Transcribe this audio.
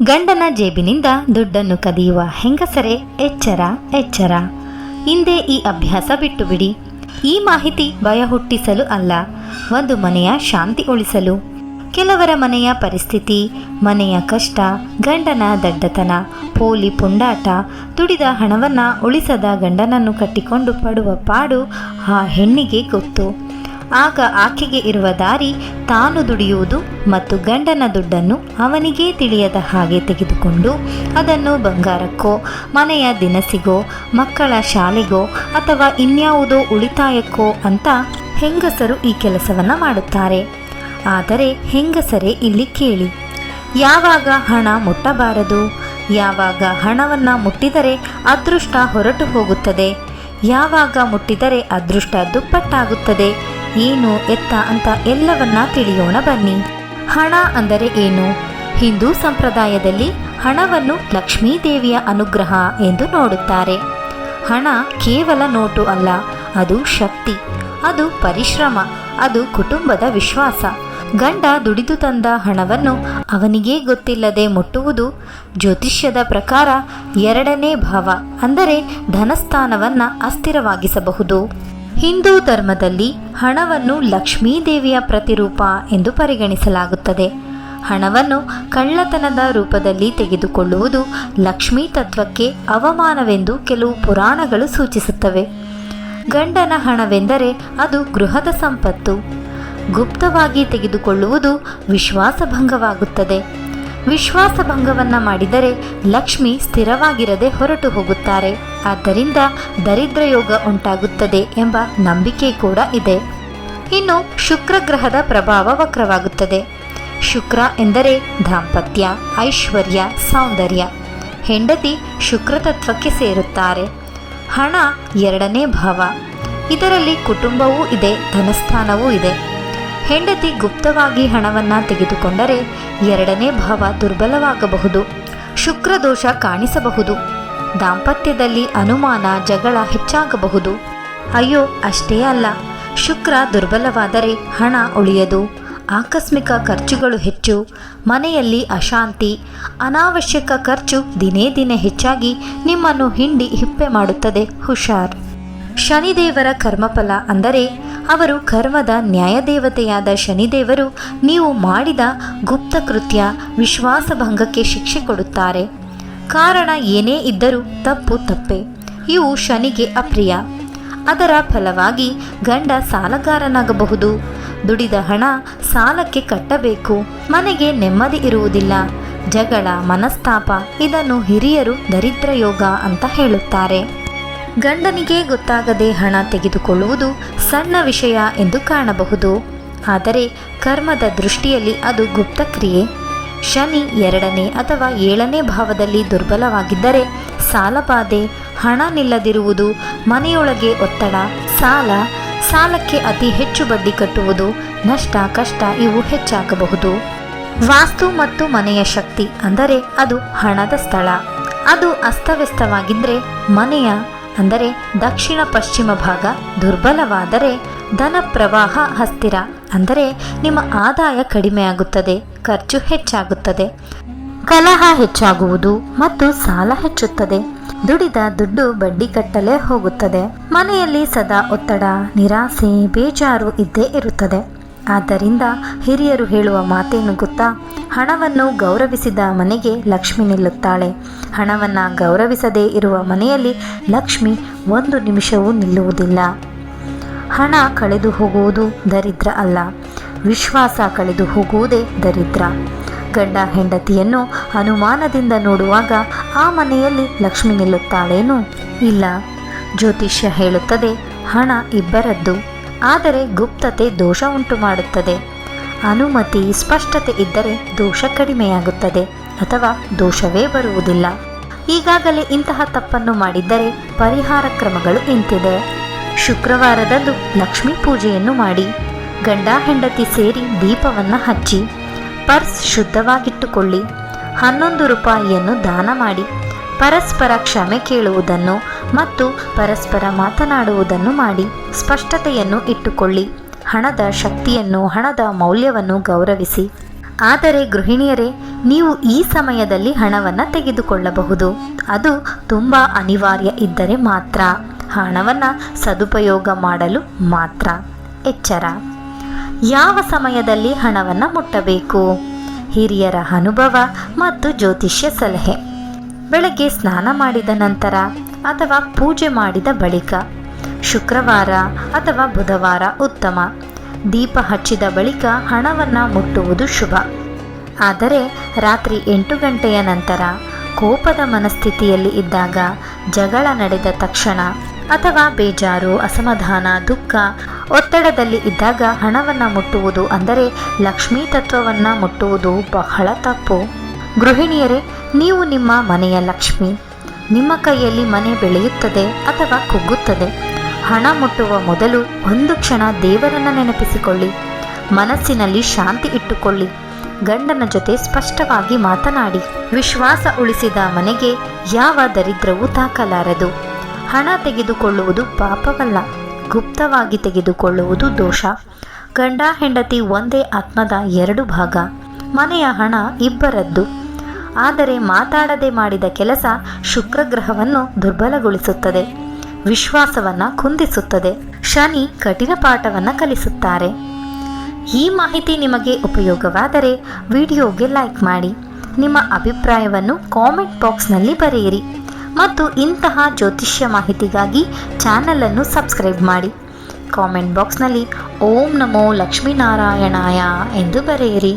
ಗಂಡನ ಜೇಬಿನಿಂದ ದುಡ್ಡನ್ನು ಕದಿಯುವ ಹೆಂಗಸರೇ ಎಚ್ಚರ ಎಚ್ಚರ. ಹಿಂದೆ ಈ ಅಭ್ಯಾಸ ಬಿಟ್ಟು ಬಿಡಿ. ಈ ಮಾಹಿತಿ ಭಯ ಹುಟ್ಟಿಸಲು ಅಲ್ಲ, ಒಂದು ಮನೆಯ ಶಾಂತಿ ಉಳಿಸಲು. ಕೆಲವರ ಮನೆಯ ಪರಿಸ್ಥಿತಿ, ಮನೆಯ ಕಷ್ಟ, ಗಂಡನ ದಡ್ಡತನ, ಪೋಲಿ ಪುಂಡಾಟ, ದುಡಿದ ಹಣವನ್ನು ಉಳಿಸದ ಗಂಡನನ್ನು ಕಟ್ಟಿಕೊಂಡು ಪಡುವ ಪಾಡು ಆ ಹೆಣ್ಣಿಗೆ ಗೊತ್ತು. ಆಗ ಆಕೆಗೆ ಇರುವ ದಾರಿ ತಾನು ದುಡಿಯುವುದು ಮತ್ತು ಗಂಡನ ದುಡ್ಡನ್ನು ಅವನಿಗೇ ತಿಳಿಯದ ಹಾಗೆ ತೆಗೆದುಕೊಂಡು ಅದನ್ನು ಬಂಗಾರಕ್ಕೋ, ಮನೆಯ ದಿನಸಿಗೋ, ಮಕ್ಕಳ ಶಾಲೆಗೋ ಅಥವಾ ಇನ್ಯಾವುದೋ ಉಳಿತಾಯಕ್ಕೋ ಅಂತ ಹೆಂಗಸರು ಈ ಕೆಲಸವನ್ನು ಮಾಡುತ್ತಾರೆ. ಆದರೆ ಹೆಂಗಸರೇ ಇಲ್ಲಿ ಕೇಳಿ, ಯಾವಾಗ ಹಣ ಮುಟ್ಟಬಾರದು, ಯಾವಾಗ ಹಣವನ್ನು ಮುಟ್ಟಿದರೆ ಅದೃಷ್ಟ ಹೊರಟು ಹೋಗುತ್ತದೆ, ಯಾವಾಗ ಮುಟ್ಟಿದರೆ ಅದೃಷ್ಟ ದುಪ್ಪಟ್ಟಾಗುತ್ತದೆ, ಏನು ಎತ್ತ ಅಂತ ಎಲ್ಲವನ್ನ ತಿಳಿಯೋಣ ಬನ್ನಿ. ಹಣ ಅಂದರೆ ಏನು? ಹಿಂದೂ ಸಂಪ್ರದಾಯದಲ್ಲಿ ಹಣವನ್ನು ಲಕ್ಷ್ಮೀ ದೇವಿಯ ಅನುಗ್ರಹ ಎಂದು ನೋಡುತ್ತಾರೆ. ಹಣ ಕೇವಲ ನೋಟು ಅಲ್ಲ, ಅದು ಶಕ್ತಿ, ಅದು ಪರಿಶ್ರಮ, ಅದು ಕುಟುಂಬದ ವಿಶ್ವಾಸ. ಗಂಡ ದುಡಿದು ತಂದ ಹಣವನ್ನು ಅವನಿಗೇ ಗೊತ್ತಿಲ್ಲದೆ ಮುಟ್ಟುವುದು ಜ್ಯೋತಿಷ್ಯದ ಪ್ರಕಾರ ಎರಡನೇ ಭಾವ ಅಂದರೆ ಧನಸ್ಥಾನವನ್ನು ಅಸ್ಥಿರವಾಗಿಸಬಹುದು. ಹಿಂದೂ ಧರ್ಮದಲ್ಲಿ ಹಣವನ್ನು ಲಕ್ಷ್ಮೀ ದೇವಿಯ ಪ್ರತಿರೂಪ ಎಂದು ಪರಿಗಣಿಸಲಾಗುತ್ತದೆ. ಹಣವನ್ನು ಕಳ್ಳತನದ ರೂಪದಲ್ಲಿ ತೆಗೆದುಕೊಳ್ಳುವುದು ಲಕ್ಷ್ಮೀ ತತ್ವಕ್ಕೆ ಅವಮಾನವೆಂದು ಕೆಲವು ಪುರಾಣಗಳು ಸೂಚಿಸುತ್ತವೆ. ಗಂಡನ ಹಣವೆಂದರೆ ಅದು ಗೃಹದ ಸಂಪತ್ತು. ಗುಪ್ತವಾಗಿ ತೆಗೆದುಕೊಳ್ಳುವುದು ವಿಶ್ವಾಸಭಂಗವಾಗುತ್ತದೆ. ವಿಶ್ವಾಸಭಂಗವನ್ನು ಮಾಡಿದರೆ ಲಕ್ಷ್ಮಿ ಸ್ಥಿರವಾಗಿರದೆ ಹೊರಟು ಹೋಗುತ್ತಾರೆ. ಆದ್ದರಿಂದ ದರಿದ್ರ ಯೋಗ ಉಂಟಾಗುತ್ತದೆ ಎಂಬ ನಂಬಿಕೆ ಕೂಡ ಇದೆ. ಇನ್ನು ಶುಕ್ರ ಗ್ರಹದ ಪ್ರಭಾವ ವಕ್ರವಾಗುತ್ತದೆ. ಶುಕ್ರ ಎಂದರೆ ದಾಂಪತ್ಯ, ಐಶ್ವರ್ಯ, ಸೌಂದರ್ಯ. ಹೆಂಡತಿ ಶುಕ್ರ ತತ್ವಕ್ಕೆ ಸೇರುತ್ತಾರೆ. ಹಣ ಎರಡನೇ ಭಾವ. ಇದರಲ್ಲಿ ಕುಟುಂಬವೂ ಇದೆ, ಧನಸ್ಥಾನವೂ ಇದೆ. ಹೆಂಡತಿ ಗುಪ್ತವಾಗಿ ಹಣವನ್ನು ತೆಗೆದುಕೊಂಡರೆ ಎರಡನೇ ಭಾವ ದುರ್ಬಲವಾಗಬಹುದು, ಶುಕ್ರ ದೋಷ ಕಾಣಿಸಬಹುದು, ದಾಂಪತ್ಯದಲ್ಲಿ ಅನುಮಾನ, ಜಗಳ ಹೆಚ್ಚಾಗಬಹುದು. ಅಯ್ಯೋ ಅಷ್ಟೇ ಅಲ್ಲ, ಶುಕ್ರ ದುರ್ಬಲವಾದರೆ ಹಣ ಉಳಿಯದು, ಆಕಸ್ಮಿಕ ಖರ್ಚುಗಳು ಹೆಚ್ಚು, ಮನೆಯಲ್ಲಿ ಅಶಾಂತಿ, ಅನಾವಶ್ಯಕ ಖರ್ಚು ದಿನೇ ದಿನೇ ಹೆಚ್ಚಾಗಿ ನಿಮ್ಮನ್ನು ಹಿಂಡಿ ಹಿಪ್ಪೆ ಮಾಡುತ್ತದೆ. ಹುಷಾರ್. ಶನಿದೇವರ ಕರ್ಮಫಲ ಅಂದರೆ ಅವರು ಕರ್ಮದ ನ್ಯಾಯದೇವತೆಯಾದ ಶನಿದೇವರು ನೀವು ಮಾಡಿದ ಗುಪ್ತ ಕೃತ್ಯ, ವಿಶ್ವಾಸಭಂಗಕ್ಕೆ ಶಿಕ್ಷೆ ಕೊಡುತ್ತಾರೆ. ಕಾರಣ ಏನೇ ಇದ್ದರೂ ತಪ್ಪು ತಪ್ಪೆ. ಇವು ಶನಿಗೆ ಅಪ್ರಿಯ. ಅದರ ಫಲವಾಗಿ ಗಂಡ ಸಾಲಗಾರನಾಗಬಹುದು. ದುಡಿದ ಹಣ ಸಾಲಕ್ಕೆ ಕಟ್ಟಬೇಕು. ಮನೆಗೆ ನೆಮ್ಮದಿ ಇರುವುದಿಲ್ಲ. ಜಗಳ, ಮನಸ್ತಾಪ. ಇದನ್ನು ಹಿರಿಯರು ದರಿದ್ರ ಯೋಗ ಅಂತ ಹೇಳುತ್ತಾರೆ. ಗಂಡನಿಗೆ ಗೊತ್ತಾಗದೆ ಹಣ ತೆಗೆದುಕೊಳ್ಳುವುದು ಸಣ್ಣ ವಿಷಯ ಎಂದು ಕಾಣಬಹುದು. ಆದರೆ ಕರ್ಮದ ದೃಷ್ಟಿಯಲ್ಲಿ ಅದು ಗುಪ್ತಕ್ರಿಯೆ. ಶನಿ ಎರಡನೇ ಅಥವಾ ಏಳನೇ ಭಾವದಲ್ಲಿ ದುರ್ಬಲವಾಗಿದ್ದರೆ ಸಾಲಬಾಧೆ, ಹಣ ನಿಲ್ಲದಿರುವುದು, ಮನೆಯೊಳಗೆ ಒತ್ತಡ, ಸಾಲಕ್ಕೆ ಅತಿ ಹೆಚ್ಚು ಬಡ್ಡಿ ಕಟ್ಟುವುದು, ನಷ್ಟ ಕಷ್ಟ ಇವು ಹೆಚ್ಚಾಗಬಹುದು. ವಾಸ್ತು ಮತ್ತು ಮನೆಯ ಶಕ್ತಿ ಅಂದರೆ ಅದು ಹಣದ ಸ್ಥಳ. ಅದು ಅಸ್ತವ್ಯಸ್ತವಾಗಿದ್ದರೆ ಮನೆಯ ಅಂದರೆ ದಕ್ಷಿಣ ಪಶ್ಚಿಮ ಭಾಗ ದುರ್ಬಲವಾದರೆ ಧನ ಪ್ರವಾಹ ಅಸ್ಥಿರ ಅಂದರೆ ನಿಮ್ಮ ಆದಾಯ ಕಡಿಮೆಯಾಗುತ್ತದೆ, ಖರ್ಚು ಹೆಚ್ಚಾಗುತ್ತದೆ, ಕಲಹ ಹೆಚ್ಚಾಗುವುದು ಮತ್ತು ಸಾಲ ಹೆಚ್ಚುತ್ತದೆ. ದುಡಿದ ದುಡ್ಡು ಬಡ್ಡಿ ಕಟ್ಟಲೇ ಹೋಗುತ್ತದೆ. ಮನೆಯಲ್ಲಿ ಸದಾ ಒತ್ತಡ, ನಿರಾಸೆ, ಬೇಜಾರು ಇದ್ದೇ ಇರುತ್ತದೆ. ಆದ್ದರಿಂದ ಹಿರಿಯರು ಹೇಳುವ ಮಾತೇನು ಗೊತ್ತಾ? ಹಣವನ್ನು ಗೌರವಿಸಿದ ಮನೆಗೆ ಲಕ್ಷ್ಮಿ ನಿಲ್ಲುತ್ತಾಳೆ. ಹಣವನ್ನು ಗೌರವಿಸದೇ ಇರುವ ಮನೆಯಲ್ಲಿ ಲಕ್ಷ್ಮಿ ಒಂದು ನಿಮಿಷವೂ ನಿಲ್ಲುವುದಿಲ್ಲ. ಹಣ ಕಳೆದು ಹೋಗುವುದು ದರಿದ್ರ ಅಲ್ಲ, ವಿಶ್ವಾಸ ಕಳೆದು ಹೋಗುವುದೇ ದರಿದ್ರ. ಗಂಡ ಹೆಂಡತಿಯನ್ನು ಅನುಮಾನದಿಂದ ನೋಡುವಾಗ ಆ ಮನೆಯಲ್ಲಿ ಲಕ್ಷ್ಮಿ ನಿಲ್ಲುತ್ತಾಳೇನು? ಇಲ್ಲ. ಜ್ಯೋತಿಷ್ಯ ಹೇಳುತ್ತದೆ ಹಣ ಇಬ್ಬರದ್ದು, ಆದರೆ ಗುಪ್ತತೆ ದೋಷ ಉಂಟು ಮಾಡುತ್ತದೆ. ಅನುಮತಿ, ಸ್ಪಷ್ಟತೆ ಇದ್ದರೆ ದೋಷ ಕಡಿಮೆಯಾಗುತ್ತದೆ ಅಥವಾ ದೋಷವೇ ಬರುವುದಿಲ್ಲ. ಈಗಾಗಲೇ ಇಂತಹ ತಪ್ಪನ್ನು ಮಾಡಿದ್ದರೆ ಪರಿಹಾರ ಕ್ರಮಗಳು ಇಂತಿದೆ. ಶುಕ್ರವಾರದಂದು ಲಕ್ಷ್ಮೀ ಪೂಜೆಯನ್ನು ಮಾಡಿ, ಗಂಡ ಹೆಂಡತಿ ಸೇರಿ ದೀಪವನ್ನು ಹಚ್ಚಿ, ಪರ್ಸ್ ಶುದ್ಧವಾಗಿಟ್ಟುಕೊಳ್ಳಿ, 11 ರೂಪಾಯಿಯನ್ನು ದಾನ ಮಾಡಿ, ಪರಸ್ಪರ ಕ್ಷಮೆ ಕೇಳುವುದನ್ನು ಮತ್ತು ಪರಸ್ಪರ ಮಾತನಾಡುವುದನ್ನು ಮಾಡಿ, ಸ್ಪಷ್ಟತೆಯನ್ನು ಇಟ್ಟುಕೊಳ್ಳಿ. ಹಣದ ಶಕ್ತಿಯನ್ನು, ಹಣದ ಮೌಲ್ಯವನ್ನು ಗೌರವಿಸಿ. ಆದರೆ ಗೃಹಿಣಿಯರೇ, ನೀವು ಈ ಸಮಯದಲ್ಲಿ ಹಣವನ್ನು ತೆಗೆದುಕೊಳ್ಳಬಹುದು. ಅದು ತುಂಬ ಅನಿವಾರ್ಯ ಇದ್ದರೆ ಮಾತ್ರ. ಹಣವನ್ನು ಸದುಪಯೋಗ ಮಾಡಲು ಮಾತ್ರ. ಎಚ್ಚರ. ಯಾವ ಸಮಯದಲ್ಲಿ ಹಣವನ್ನು ಮುಟ್ಟಬೇಕು? ಹಿರಿಯರ ಅನುಭವ ಮತ್ತು ಜ್ಯೋತಿಷ್ಯ ಸಲಹೆ. ಬೆಳಗ್ಗೆ ಸ್ನಾನ ಮಾಡಿದ ನಂತರ ಅಥವಾ ಪೂಜೆ ಮಾಡಿದ ಬಳಿಕ. ಶುಕ್ರವಾರ ಅಥವಾ ಬುಧವಾರ ಉತ್ತಮ. ದೀಪ ಹಚ್ಚಿದ ಬಳಿಕ ಹಣವನ್ನು ಮುಟ್ಟುವುದು ಶುಭ. ಆದರೆ ರಾತ್ರಿ 8 ಗಂಟೆಯ ನಂತರ, ಕೋಪದ ಮನಸ್ಥಿತಿಯಲ್ಲಿ ಇದ್ದಾಗ, ಜಗಳ ನಡೆದ ತಕ್ಷಣ ಅಥವಾ ಬೇಜಾರು, ಅಸಮಾಧಾನ, ದುಃಖ, ಒತ್ತಡದಲ್ಲಿ ಇದ್ದಾಗ ಹಣವನ್ನು ಮುಟ್ಟುವುದು ಅಂದರೆ ಲಕ್ಷ್ಮೀ ತತ್ವವನ್ನು ಮುಟ್ಟುವುದು ಬಹಳ ತಪ್ಪು. ಗೃಹಿಣಿಯರೇ, ನೀವು ನಿಮ್ಮ ಮನೆಯ ಲಕ್ಷ್ಮಿ. ನಿಮ್ಮ ಕೈಯಲ್ಲಿ ಮನೆ ಬೆಳೆಯುತ್ತದೆ ಅಥವಾ ಕುಗ್ಗುತ್ತದೆ. ಹಣ ಮುಟ್ಟುವ ಮೊದಲು ಒಂದು ಕ್ಷಣ ದೇವರನ್ನು ನೆನಪಿಸಿಕೊಳ್ಳಿ. ಮನಸ್ಸಿನಲ್ಲಿ ಶಾಂತಿ ಇಟ್ಟುಕೊಳ್ಳಿ. ಗಂಡನ ಜೊತೆ ಸ್ಪಷ್ಟವಾಗಿ ಮಾತನಾಡಿ. ವಿಶ್ವಾಸ ಉಳಿಸಿದ ಮನೆಗೆ ಯಾವ ದರಿದ್ರವೂ ತಾಕಲಾರದು. ಹಣ ತೆಗೆದುಕೊಳ್ಳುವುದು ಪಾಪವಲ್ಲ, ಗುಪ್ತವಾಗಿ ತೆಗೆದುಕೊಳ್ಳುವುದು ದೋಷ. ಗಂಡ ಹೆಂಡತಿ ಒಂದೇ ಆತ್ಮದ 2 ಭಾಗ. ಮನೆಯ ಹಣ ಇಬ್ಬರದ್ದು. ಆದರೆ ಮಾತಾಡದೆ ಮಾಡಿದ ಕೆಲಸ ಶುಕ್ರಗ್ರಹವನ್ನು ದುರ್ಬಲಗೊಳಿಸುತ್ತದೆ, ವಿಶ್ವಾಸವನ್ನು ಕುಂದಿಸುತ್ತದೆ. ಶನಿ ಕಠಿಣ ಪಾಠವನ್ನು ಕಲಿಸುತ್ತಾರೆ. ಈ ಮಾಹಿತಿ ನಿಮಗೆ ಉಪಯೋಗವಾದರೆ ವಿಡಿಯೋಗೆ ಲೈಕ್ ಮಾಡಿ. ನಿಮ್ಮ ಅಭಿಪ್ರಾಯವನ್ನು ಕಾಮೆಂಟ್ ಬಾಕ್ಸ್ನಲ್ಲಿ ಬರೆಯಿರಿ ಮತ್ತು ಇಂತಹ ಜ್ಯೋತಿಷ್ಯ ಮಾಹಿತಿಗಾಗಿ ಚಾನಲನ್ನು ಸಬ್ಸ್ಕ್ರೈಬ್ ಮಾಡಿ. ಕಾಮೆಂಟ್ ಬಾಕ್ಸ್ನಲ್ಲಿ ಓಂ ನಮೋ ಲಕ್ಷ್ಮೀನಾರಾಯಣಾಯ ಎಂದು ಬರೆಯಿರಿ.